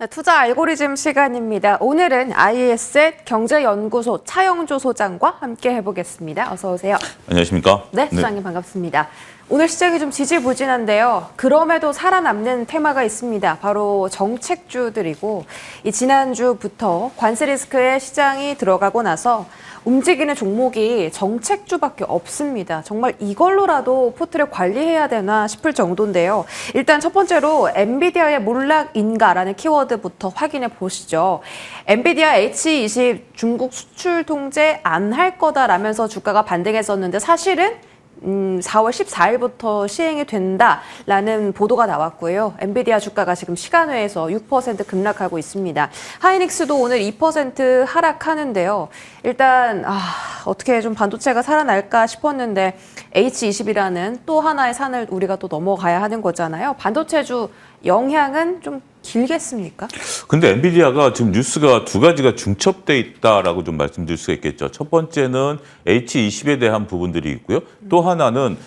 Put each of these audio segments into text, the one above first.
자, 투자 알고리즘 시간입니다. 오늘은 IES의 경제연구소 차영조 소장과 함께 해보겠습니다. 어서 오세요. 안녕하십니까? 네, 소장님 반갑습니다. 오늘 시장이 좀 지지부진한데요. 그럼에도 살아남는 테마가 있습니다. 바로 정책주들이고 이 지난주부터 관세 리스크에 시장이 들어가고 나서 움직이는 종목이 정책주밖에 없습니다. 정말 이걸로라도 포트를 관리해야 되나 싶을 정도인데요. 일단 첫 번째로 엔비디아의 몰락인가라는 키워드부터 확인해 보시죠. 엔비디아 H20 중국 수출 통제 안 할 거다라면서 주가가 반등했었는데 사실은 4월 14일부터 시행이 된다라는 보도가 나왔고요. 엔비디아 주가가 지금 시간외에서 6% 급락하고 있습니다. 하이닉스도 오늘 2% 하락하는데요. 일단 어떻게 좀 반도체가 살아날까 싶었는데 H20이라는 또 하나의 산을 우리가 또 넘어가야 하는 거잖아요. 반도체주 영향은 좀 길겠습니까? 근데 엔비디아가 지금 뉴스가 두 가지가 중첩돼 있다라고 좀 말씀드릴 수가 있겠죠. 첫 번째는 H20에 대한 부분들이 있고요. 또 하나는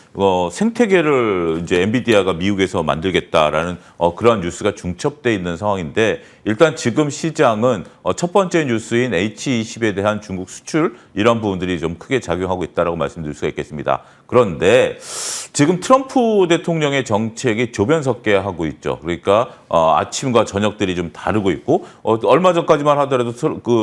생태계를 이제 엔비디아가 미국에서 만들겠다라는 그러한 뉴스가 중첩돼 있는 상황인데 일단 지금 시장은 첫 번째 뉴스인 H20에 대한 중국 수출 이런 부분들이 좀 크게 작용하고 있다라고 말씀드릴 수가 있겠습니다. 그런데 지금 트럼프 대통령의 정책이 조변석계하고 있죠. 그러니까 아침과 저녁들이 좀 다르고 있고 얼마 전까지만 하더라도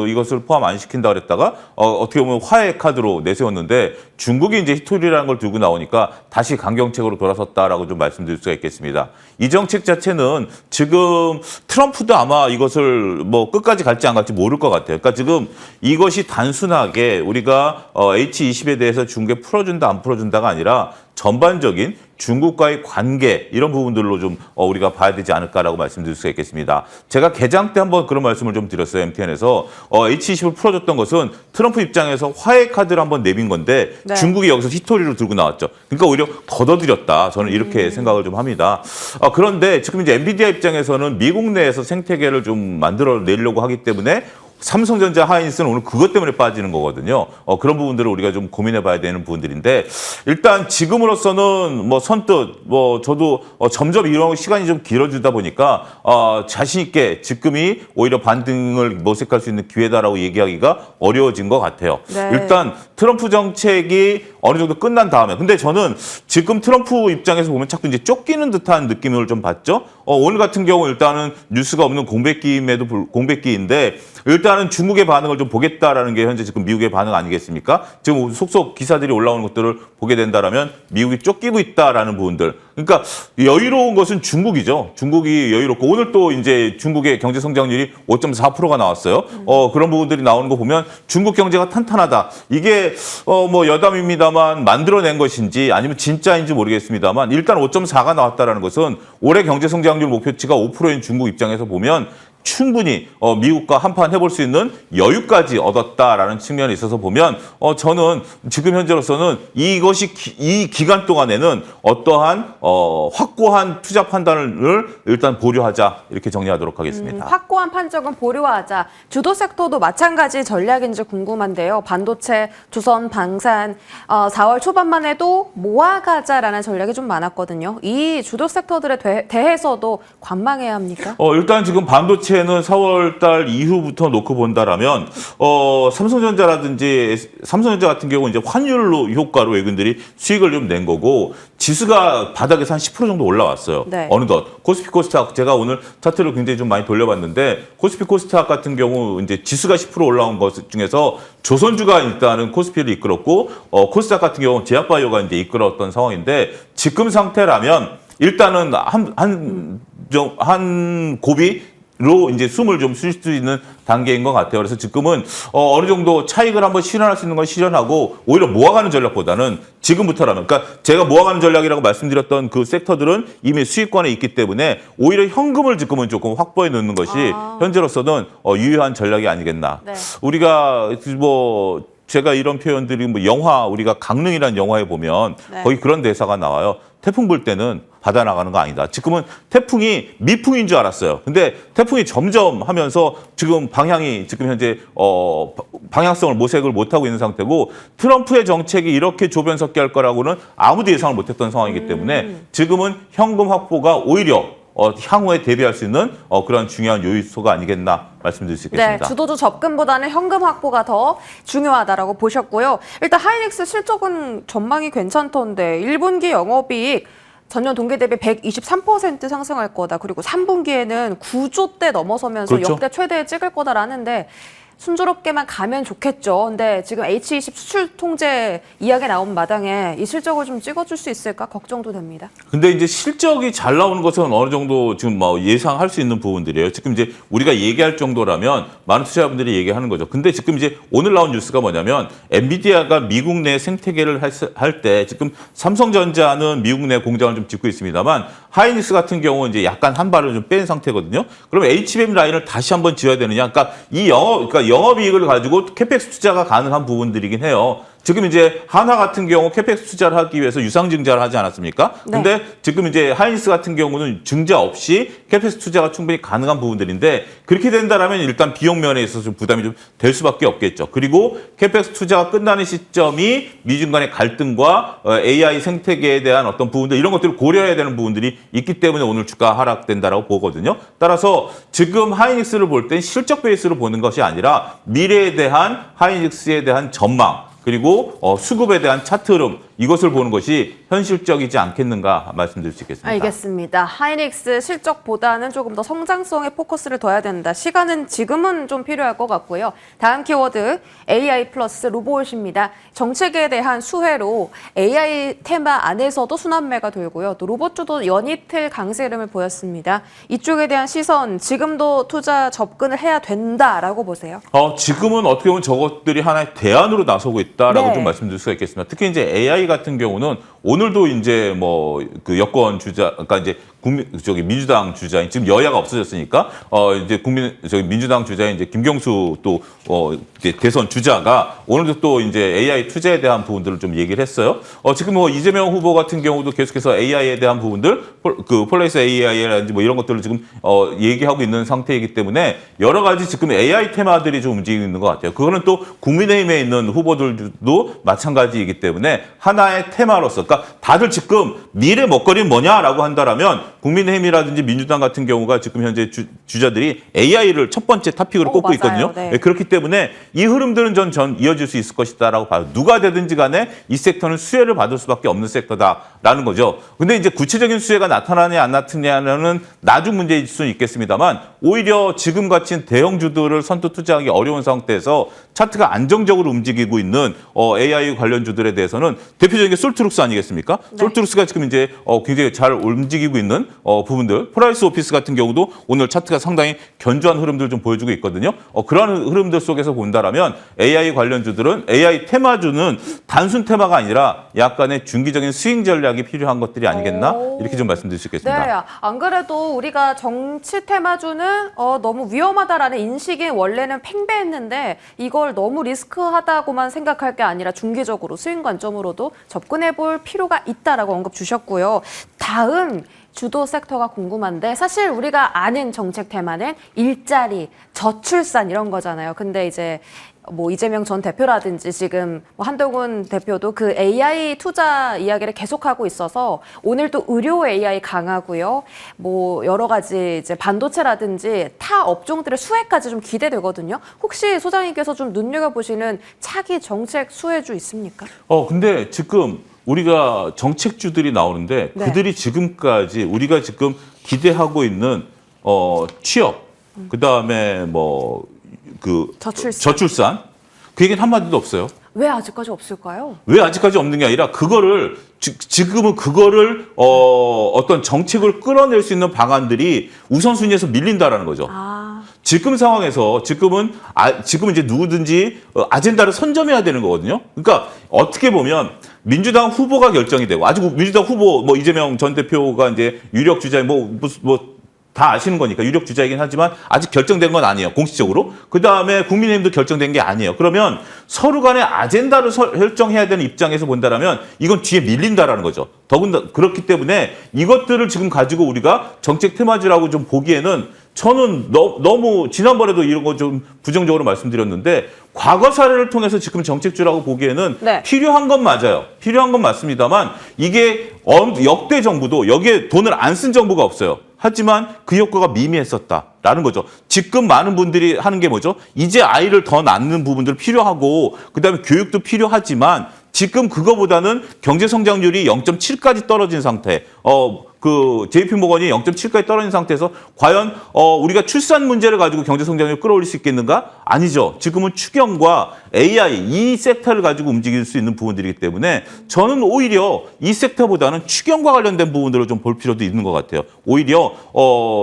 이것을 포함 안 시킨다 그랬다가 어떻게 보면 화해 카드로 내세웠는데 중국이 이제 히토리라는 걸 들고 나오니까 다시 강경책으로 돌아섰다라고 좀 말씀드릴 수가 있겠습니다. 이 정책 자체는 지금 트럼프도 아마 이것을 뭐 끝까지 갈지 안 갈지 모를 것 같아요. 그러니까 지금 이것이 단순하게 우리가 H20에 대해서 중국에 풀어준다 안 풀어준다가 아니라 전반적인 중국과의 관계 이런 부분들로 좀 우리가 봐야 되지 않을까라고 말씀드릴 수가 있겠습니다. 제가 개장 때 한번 그런 말씀을 좀 드렸어요. MTN에서 H20을 풀어줬던 것은 트럼프 입장에서 화해 카드를 한번 내민 건데 네. 중국이 중국이 여기서 히토리로 들고 나왔죠. 그러니까 오히려 걷어들였다. 저는 이렇게 생각을 좀 합니다. 그런데 지금 이제 엔비디아 입장에서는 미국 내에서 생태계를 좀 만들어내려고 하기 때문에 삼성전자, 하이닉스는 오늘 그것 때문에 빠지는 거거든요. 그런 부분들을 우리가 좀 고민해봐야 되는 부분들인데 일단 지금으로서는 뭐 선뜻 저도 점점 이런 시간이 좀 길어지다 보니까 자신 있게 지금이 오히려 반등을 모색할 수 있는 기회다라고 얘기하기가 어려워진 것 같아요. 네. 일단 트럼프 정책이 어느 정도 끝난 다음에 근데 저는 지금 트럼프 입장에서 보면 자꾸 이제 쫓기는 듯한 느낌을 좀 받죠. 오늘 같은 경우 일단은 뉴스가 없는 공백기인데 일단은 중국의 반응을 좀 보겠다라는 게 현재 지금 미국의 반응 아니겠습니까? 지금 속속 기사들이 올라오는 것들을 보게 된다라면 미국이 쫓기고 있다라는 부분들. 그러니까 여유로운 것은 중국이죠. 중국이 여유롭고 오늘 또 이제 중국의 경제 성장률이 5.4%가 나왔어요. 그런 부분들이 나오는 거 보면 중국 경제가 탄탄하다. 이게 뭐 여담입니다만 만들어낸 것인지 아니면 진짜인지 모르겠습니다만 일단 5.4가 나왔다라는 것은 올해 경제 성장률 목표치가 5%인 중국 입장에서 보면 충분히 미국과 한판 해볼 수 있는 여유까지 얻었다라는 측면에 있어서 보면 저는 지금 현재로서는 이 기간 동안에는 어떠한 확고한 투자 판단을 일단 보류하자 이렇게 정리하도록 하겠습니다. 확고한 판정은 보류하자. 주도 섹터도 마찬가지 전략인지 궁금한데요. 반도체, 조선, 방산 4월 초반만 해도 모아가자라는 전략이 좀 많았거든요. 이 주도 섹터들에 대해서도 관망해야 합니까? 일단 지금 반도체 는 4월 달 이후부터 놓고 본다라면 삼성전자 같은 경우 이제 환율로 효과로 외국인들이 수익을 좀 낸 거고 지수가 바닥에서 한 10% 정도 올라왔어요. 네. 어느덧 코스피 코스닥 제가 오늘 차트를 굉장히 좀 많이 돌려봤는데 코스피 코스닥 같은 경우 이제 지수가 10% 올라온 것 중에서 조선주가 일단은 코스피를 이끌었고 코스닥 같은 경우 제약바이오가 이제 이끌었던 상황인데 지금 상태라면 일단은 한 고비로 이제 숨을 좀 쉴 수 있는 단계인 것 같아요. 그래서 지금은 어느 정도 차익을 한번 실현할 수 있는 건 실현하고 오히려 모아가는 전략보다는 지금부터라면 그러니까 제가 모아가는 전략이라고 말씀드렸던 그 섹터들은 이미 수익권에 있기 때문에 오히려 현금을 지금은 조금 확보해 놓는 것이 현재로서는 유효한 전략이 아니겠나. 네. 우리가 제가 이런 표현들이 영화 우리가 강릉이라는 영화에 보면 네. 거기 그런 대사가 나와요. 태풍 불 때는 바다 나가는 거 아니다. 지금은 태풍이 미풍인 줄 알았어요. 근데 태풍이 점점 하면서 지금 방향이 지금 현재 방향성을 모색을 못하고 있는 상태고 트럼프의 정책이 이렇게 조변석계 할 거라고는 아무도 예상을 못했던 상황이기 때문에 지금은 현금 확보가 오히려 향후에 대비할 수 있는 그런 중요한 요소가 아니겠나 말씀드릴 수 있겠습니다. 네, 주도주 접근보다는 현금 확보가 더 중요하다라고 보셨고요. 일단 하이닉스 실적은 전망이 괜찮던데 1분기 영업이익 전년 동기 대비 123% 상승할 거다. 그리고 3분기에는 9조대 넘어서면서 그렇죠. 역대 최대 찍을 거다라는데 순조롭게만 가면 좋겠죠. 근데 지금 H20 수출 통제 이야기 나온 마당에 이 실적을 좀 찍어줄 수 있을까 걱정도 됩니다. 근데 이제 실적이 잘 나오는 것은 어느 정도 지금 뭐 예상할 수 있는 부분들이에요. 지금 이제 우리가 얘기할 정도라면 많은 투자자분들이 얘기하는 거죠. 근데 지금 이제 오늘 나온 뉴스가 뭐냐면 엔비디아가 미국 내 생태계를 할 때 지금 삼성전자는 미국 내 공장을 좀 짓고 있습니다만 하이닉스 같은 경우는 이제 약간 한 발을 좀 뺀 상태거든요. 그러면 HBM 라인을 다시 한번 지어야 되느냐? 그러니까 그러니까 영업이익을 가지고 캐펙스 투자가 가능한 부분들이긴 해요. 지금 이제 한화 같은 경우 캐펙스 투자를 하기 위해서 유상증자를 하지 않았습니까? 네. 근데 지금 이제 하이닉스 같은 경우는 증자 없이 캐펙스 투자가 충분히 가능한 부분들인데 그렇게 된다라면 일단 비용 면에 있어서 좀 부담이 좀 될 수밖에 없겠죠. 그리고 캐펙스 투자가 끝나는 시점이 미중 간의 갈등과 AI 생태계에 대한 어떤 부분들 이런 것들을 고려해야 되는 부분들이 있기 때문에 오늘 주가 하락된다라고 보거든요. 따라서 지금 하이닉스를 볼 땐 실적 베이스로 보는 것이 아니라 미래에 대한 하이닉스에 대한 전망 그리고 수급에 대한 차트 흐름 이것을 보는 것이 현실적이지 않겠는가 말씀드릴 수 있겠습니다. 알겠습니다. 하이닉스 실적보다는 조금 더 성장성에 포커스를 둬야 된다. 시간은 지금은 좀 필요할 것 같고요. 다음 키워드 AI 플러스 로봇입니다. 정책에 대한 수혜로 AI 테마 안에서도 순환매가 돌고요. 또 로봇주도 연이틀 강세 흐름을 보였습니다. 이쪽에 대한 시선 지금도 투자 접근을 해야 된다라고 보세요. 지금은 어떻게 보면 저것들이 하나의 대안으로 나서고 있다라고 네. 좀 말씀드릴 수가 있겠습니다. 특히 이제 AI 같은 경우는 오늘도 이제 뭐 그 여권 주자, 그러니까 이제 민주당 주자인 지금 여야가 없어졌으니까 이제 민주당 주자인 이제 김경수 또 이제 대선 주자가 오늘도 또 이제 AI 투자에 대한 부분들을 좀 얘기를 했어요. 지금 뭐 이재명 후보 같은 경우도 계속해서 AI에 대한 부분들, 그 폴라리스 AI라든지 뭐 이런 것들을 지금 얘기하고 있는 상태이기 때문에 여러 가지 지금 AI 테마들이 좀 움직이고 있는 것 같아요. 그거는 또 국민의힘에 있는 후보들도 마찬가지이기 때문에 하나의 테마로서, 그러니까 다들 지금 미래 먹거리는 뭐냐라고 한다라면 국민의힘이라든지 민주당 같은 경우가 지금 현재 주자들이 AI를 첫 번째 토픽으로 꼽고 맞아요. 있거든요. 네. 그렇기 때문에 이 흐름들은 전 이어질 수 있을 것이다라고 봐요. 누가 되든지 간에 이 섹터는 수혜를 받을 수밖에 없는 섹터다라는 거죠. 근데 이제 구체적인 수혜가 나타나냐 안 나타나냐는 나중 문제일 수는 있겠습니다만 오히려 지금 같이 대형주들을 선뜻 투자하기 어려운 상태에서 차트가 안정적으로 움직이고 있는 AI 관련주들에 대해서는 대표적인 게 솔트룩스 아니겠습니까? 네. 솔트룩스가 지금 이제 굉장히 잘 움직이고 있는 부분들, 폴라리스 오피스 같은 경우도 오늘 차트가 상당히 견조한 흐름들을 좀 보여주고 있거든요. 그러한 흐름들 속에서 본다라면 AI 관련주들은 AI 테마주는 단순 테마가 아니라 약간의 중기적인 스윙 전략이 필요한 것들이 아니겠나 이렇게 좀 말씀드릴 수 있겠습니다. 네, 안 그래도 우리가 정치 테마주는 너무 위험하다라는 인식이 원래는 팽배했는데 이걸 너무 리스크하다고만 생각할 게 아니라 중기적으로 스윙 관점으로도 접근해볼 필요가 있다라고 언급 주셨고요. 다음 주도 섹터가 궁금한데 사실 우리가 아는 정책 테마는 일자리, 저출산 이런 거잖아요. 근데 이제 뭐 이재명 전 대표라든지 지금 뭐 한동훈 대표도 그 AI 투자 이야기를 계속하고 있어서 오늘 또 의료 AI 강하고요. 뭐 여러 가지 이제 반도체라든지 타 업종들의 수혜까지 좀 기대되거든요. 혹시 소장님께서 좀 눈여겨보시는 차기 정책 수혜주 있습니까? 근데 지금 우리가 정책주들이 나오는데 네. 그들이 지금까지 우리가 지금 기대하고 있는 취업, 그다음에 뭐 그 저출산 그 얘기는 한마디도 없어요. 왜 아직까지 없을까요? 왜 아직까지 없는 게 아니라 그거를 지금은 그거를 어떤 정책을 끌어낼 수 있는 방안들이 우선순위에서 밀린다라는 거죠. 지금 상황에서 지금은 이제 누구든지 아젠다를 선점해야 되는 거거든요. 그러니까 어떻게 보면 민주당 후보가 결정이 되고 아직 민주당 후보 뭐 이재명 전 대표가 이제 유력 주자인 다 아시는 거니까 유력 주자이긴 하지만 아직 결정된 건 아니에요. 공식적으로. 그다음에 국민의힘도 결정된 게 아니에요. 그러면 서로 간에 아젠다를 설정해야 되는 입장에서 본다라면 이건 뒤에 밀린다라는 거죠. 더군다나 그렇기 때문에 이것들을 지금 가지고 우리가 정책 테마주라고 좀 보기에는 저는 너무 지난번에도 이런 거 좀 부정적으로 말씀드렸는데 과거 사례를 통해서 지금 정책주라고 보기에는 네. 필요한 건 맞아요. 필요한 건 맞습니다만 이게 역대 정부도 여기에 돈을 안 쓴 정부가 없어요. 하지만 그 효과가 미미했었다라는 거죠. 지금 많은 분들이 하는 게 뭐죠? 이제 아이를 더 낳는 부분들 필요하고 그다음에 교육도 필요하지만 지금 그거보다는 경제 성장률이 0.7까지 떨어진 상태. 그 JP모건이 0.7까지 떨어진 상태에서 과연 우리가 출산 문제를 가지고 경제 성장률을 끌어올릴 수 있겠는가? 아니죠. 지금은 추경과 AI 이 섹터를 가지고 움직일 수 있는 부분들이기 때문에 저는 오히려 이 섹터보다는 추경과 관련된 부분들을 좀 볼 필요도 있는 것 같아요. 오히려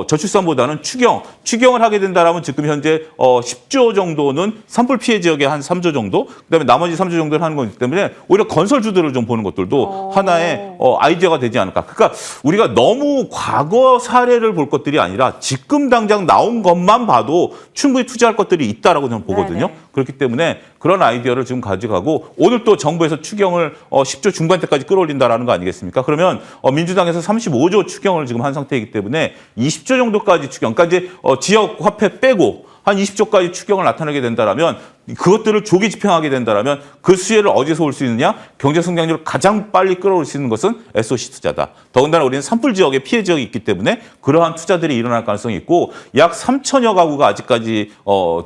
저출산보다는 추경을 하게 된다라면 지금 현재 10조 정도는 산불 피해 지역에 한 3조 정도, 그다음에 나머지 3조 정도를 하는 거기 때문에 오히려 건설주들을 좀 보는 것들도 하나의 아이디어가 되지 않을까. 그러니까 우리가 너무 과거 사례를 볼 것들이 아니라 지금 당장 나온 것만 봐도 충분히 투자할 것들이 있다라고 저는 보거든요. 네네. 그렇기 때문에 그런 아이디어를 지금 가져가고 오늘 또 정부에서 추경을 10조 중반대까지 끌어올린다라는 거 아니겠습니까? 그러면 민주당에서 35조 추경을 지금 한 상태이기 때문에 20조 정도까지 추경, 그러니까 이제 지역 화폐 빼고 한 20조까지 추경을 나타내게 된다라면 그것들을 조기 집행하게 된다라면 그 수혜를 어디서 올 수 있느냐? 경제 성장률을 가장 빨리 끌어올 수 있는 것은 SOC 투자다. 더군다나 우리는 산불 지역에 피해 지역이 있기 때문에 그러한 투자들이 일어날 가능성이 있고 약 3천여 가구가 아직까지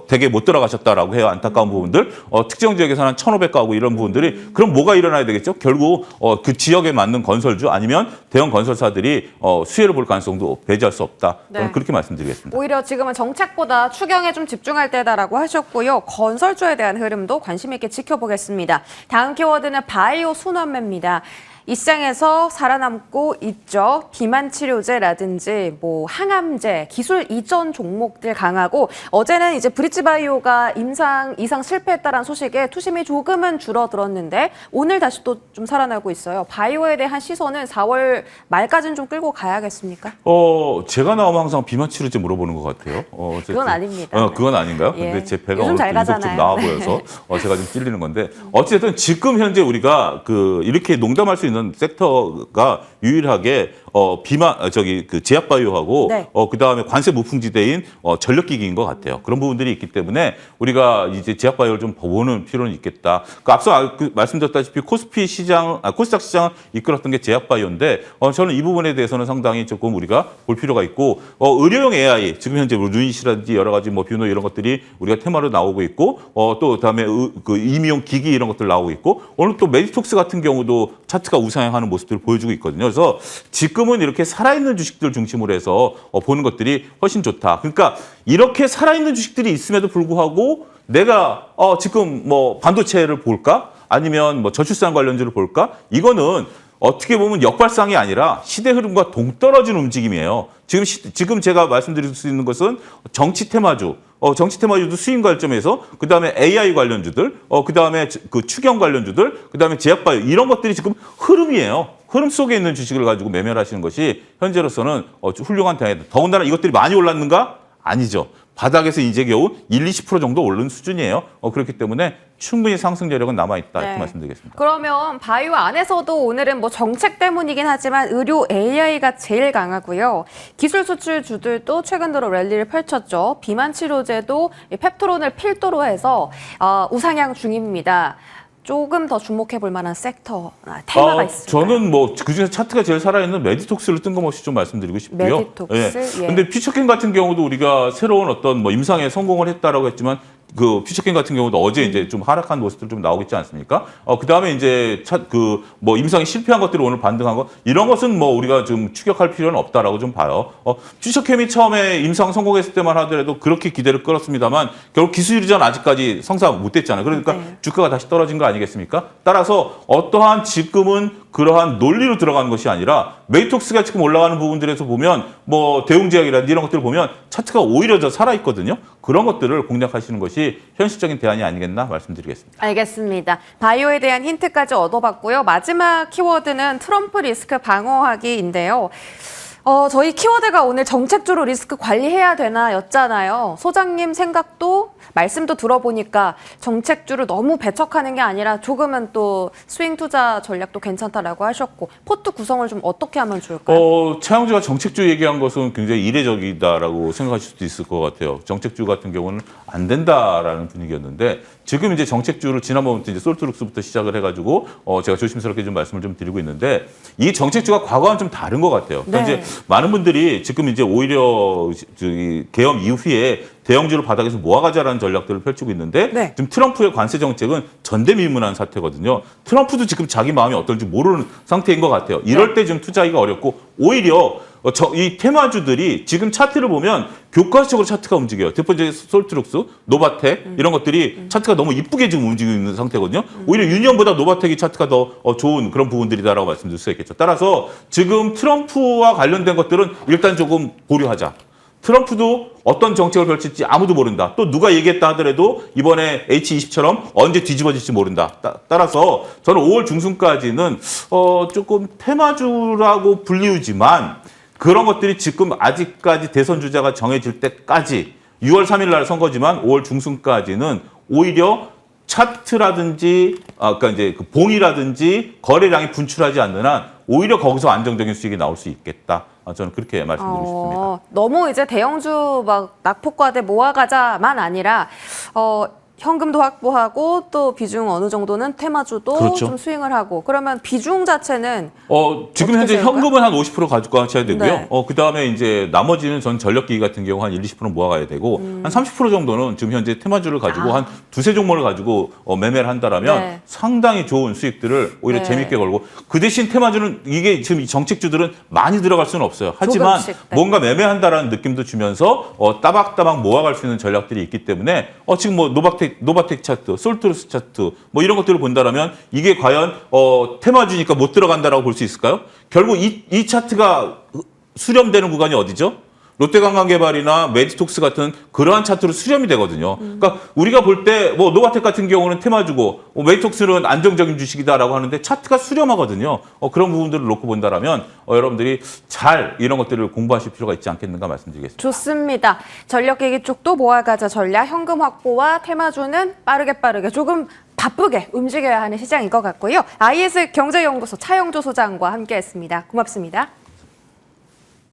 대개 못 들어가셨다라고 해요. 안타까운 부분들. 특정 지역에서는 한 1,500가구 이런 부분들이 그럼 뭐가 일어나야 되겠죠? 결국 그 지역에 맞는 건설주 아니면 대형 건설사들이 수혜를 볼 가능성도 배제할 수 없다. 저는 네. 그렇게 말씀드리겠습니다. 오히려 지금은 정책보다 추경에 좀 집중할 때다라고 하셨고요. 건설주에 대한 흐름도 관심 있게 지켜보겠습니다. 다음 키워드는 바이오 순환매입니다. 이 시장에서 살아남고 있죠. 비만 치료제라든지 뭐 항암제, 기술 이전 종목들 강하고 어제는 이제 브릿지바이오가 임상 이상 실패했다라는 소식에 투심이 조금은 줄어들었는데 오늘 다시 또 좀 살아나고 있어요. 바이오에 대한 시선은 4월 말까지는 좀 끌고 가야겠습니까? 제가 나오면 항상 비만 치료제 물어보는 것 같아요. 그건 아닙니다. 그건 아닌가요? 예. 근데 제 배가 요즘 오늘 잘 또 유독 좀 가잖아요. 나와 보여서 제가 좀 찔리는 건데 어쨌든 지금 현재 우리가 이렇게 농담할 수 있는 섹터가 유일하게 그 제약바이오하고 네. 그다음에 관세 무풍지대인 전력기기인 것 같아요. 그런 부분들이 있기 때문에 우리가 이제 제약바이오를 좀 보는 필요는 있겠다. 앞서 말씀드렸다시피 코스닥 시장을 이끌었던 게 제약바이오인데 저는 이 부분에 대해서는 상당히 조금 우리가 볼 필요가 있고 의료용 AI 지금 현재 루닛이라든지 여러 가지 뷰노 이런 것들이 우리가 테마로 나오고 있고 또 그다음에 그 임의용 기기 이런 것들 나오고 있고 오늘 또 메디톡스 같은 경우도 차트가 우상향하는 모습들을 보여주고 있거든요. 그래서 지금은 이렇게 살아있는 주식들 중심으로 해서 보는 것들이 훨씬 좋다. 그러니까 이렇게 살아있는 주식들이 있음에도 불구하고 내가 지금 뭐 반도체를 볼까? 아니면 뭐 저출산 관련주를 볼까? 이거는 어떻게 보면 역발상이 아니라 시대 흐름과 동떨어진 움직임이에요. 지금 제가 말씀드릴 수 있는 것은 정치 테마주, 정치 테마주도 수익 관점에서 그다음에 AI 관련주들, 그다음에 그 추경 관련주들, 그다음에 제약바이오 이런 것들이 지금 흐름이에요. 흐름 속에 있는 주식을 가지고 매매를 하시는 것이 현재로서는 훌륭한 대안이다. 더군다나 이것들이 많이 올랐는가? 아니죠. 바닥에서 이제 겨우 20% 정도 오른 수준이에요. 그렇기 때문에 충분히 상승 여력은 남아있다. 이렇게 말씀드리겠습니다. 그러면 바이오 안에서도 오늘은 뭐 정책 때문이긴 하지만 의료 AI가 제일 강하고요. 기술 수출주들도 최근 들어 랠리를 펼쳤죠. 비만 치료제도 펩토론을 필두로 해서 우상향 중입니다. 조금 더 주목해 볼 만한 섹터, 테마가 있을까요? 저는 그중에서 차트가 제일 살아있는 메디톡스를 뜬금없이 좀 말씀드리고 싶고요. 메디톡스? 예. 근데 퓨처캠 같은 경우도 우리가 새로운 어떤 임상에 성공을 했다라고 했지만 그 퓨처캠 같은 경우도 어제 이제 좀 하락한 모습들 좀 나오고 있지 않습니까? 그 다음에 이제 임상이 실패한 것들이 오늘 반등한 것 이런 것은 우리가 좀 추격할 필요는 없다라고 좀 봐요. 퓨처캠이 처음에 임상 성공했을 때만 하더라도 그렇게 기대를 끌었습니다만 결국 기술 이전 아직까지 성사 못 됐잖아요. 그러니까 네. 주가가 다시 떨어진 거 아니겠습니까? 따라서 어떠한 지금은 그러한 논리로 들어가는 것이 아니라 메이톡스가 지금 올라가는 부분들에서 보면 대웅제약이라든지 이런 것들을 보면 차트가 오히려 더 살아있거든요. 그런 것들을 공략하시는 것이 현실적인 대안이 아니겠나 말씀드리겠습니다. 알겠습니다. 바이오에 대한 힌트까지 얻어봤고요. 마지막 키워드는 트럼프 리스크 방어하기인데요. 저희 키워드가 오늘 정책주로 리스크 관리해야 되나 였잖아요. 소장님 생각도 말씀도 들어보니까 정책주를 너무 배척하는 게 아니라 조금은 또 스윙 투자 전략도 괜찮다라고 하셨고 포트 구성을 좀 어떻게 하면 좋을까요? 차영주가 정책주 얘기한 것은 굉장히 이례적이다라고 생각하실 수도 있을 것 같아요. 정책주 같은 경우는 안 된다라는 분위기였는데 지금 이제 정책주를 지난번부터 이제 솔트룩스부터 시작을 해가지고 제가 조심스럽게 좀 말씀을 좀 드리고 있는데 이 정책주가 과거와는 좀 다른 것 같아요. 그러니까 네. 이제 많은 분들이 지금 이제 오히려 계엄 이후에 대형주를 바닥에서 모아가자라는 전략들을 펼치고 있는데 네. 지금 트럼프의 관세 정책은 전대미문한 사태거든요. 트럼프도 지금 자기 마음이 어떨지 모르는 상태인 것 같아요. 이럴 때 좀 투자하기가 어렵고 오히려 이 테마주들이 지금 차트를 보면 교과서적으로 차트가 움직여요. 대표 이제 솔트룩스, 노바텍 이런 것들이 차트가 너무 이쁘게 지금 움직이고 있는 상태거든요. 오히려 유니온보다 노바텍이 차트가 더 좋은 그런 부분들이다라고 말씀드릴 수 있겠죠. 따라서 지금 트럼프와 관련된 것들은 일단 조금 보류하자. 트럼프도 어떤 정책을 펼칠지 아무도 모른다. 또 누가 얘기했다 하더라도 이번에 H20처럼 언제 뒤집어질지 모른다. 따라서 저는 5월 중순까지는 조금 테마주라고 불리우지만 그런 것들이 지금 아직까지 대선 주자가 정해질 때까지 6월 3일 날 선거지만 5월 중순까지는 오히려 차트라든지 그러니까 이제 그 봉이라든지 거래량이 분출하지 않는 한 오히려 거기서 안정적인 수익이 나올 수 있겠다. 저는 그렇게 말씀드리고 싶습니다. 너무 이제 대형주 막 낙폭과대 모아가자만 아니라 현금도 확보하고 또 비중 어느 정도는 테마주도 그렇죠. 좀 스윙을 하고 그러면 비중 자체는 지금 현재 세울까요? 현금은 한 50% 가지고 가셔야 되고요. 네. 그다음에 이제 나머지는 전 전력기기 같은 경우 한 1, 20% 모아가야 되고 한 30% 정도는 지금 현재 테마주를 가지고 한 두세 종목을 가지고 매매를 한다라면 네. 상당히 좋은 수익들을 오히려 네. 재밌게 걸고 그 대신 테마주는 이게 지금 이 정책주들은 많이 들어갈 수는 없어요. 하지만 조금씩, 네. 뭔가 매매한다라는 느낌도 주면서 따박따박 모아갈 수 있는 전략들이 있기 때문에 지금 뭐 노바텍 차트, 솔트루스 차트 뭐 이런 것들을 본다라면 이게 과연 테마주니까 못 들어간다라고 볼 수 있을까요? 결국 이 차트가 수렴되는 구간이 어디죠? 롯데관광개발이나 메디톡스 같은 그러한 차트로 수렴이 되거든요. 그러니까 우리가 볼 때 뭐 노바텍 같은 경우는 테마주고 메디톡스는 안정적인 주식이다라고 하는데 차트가 수렴하거든요. 그런 부분들을 놓고 본다라면 여러분들이 잘 이런 것들을 공부하실 필요가 있지 않겠는가 말씀드리겠습니다. 좋습니다. 전력기기 쪽도 모아가자 전략, 현금 확보와 테마주는 빠르게 조금 바쁘게 움직여야 하는 시장인 것 같고요. IS 경제연구소 차영조 소장과 함께했습니다. 고맙습니다.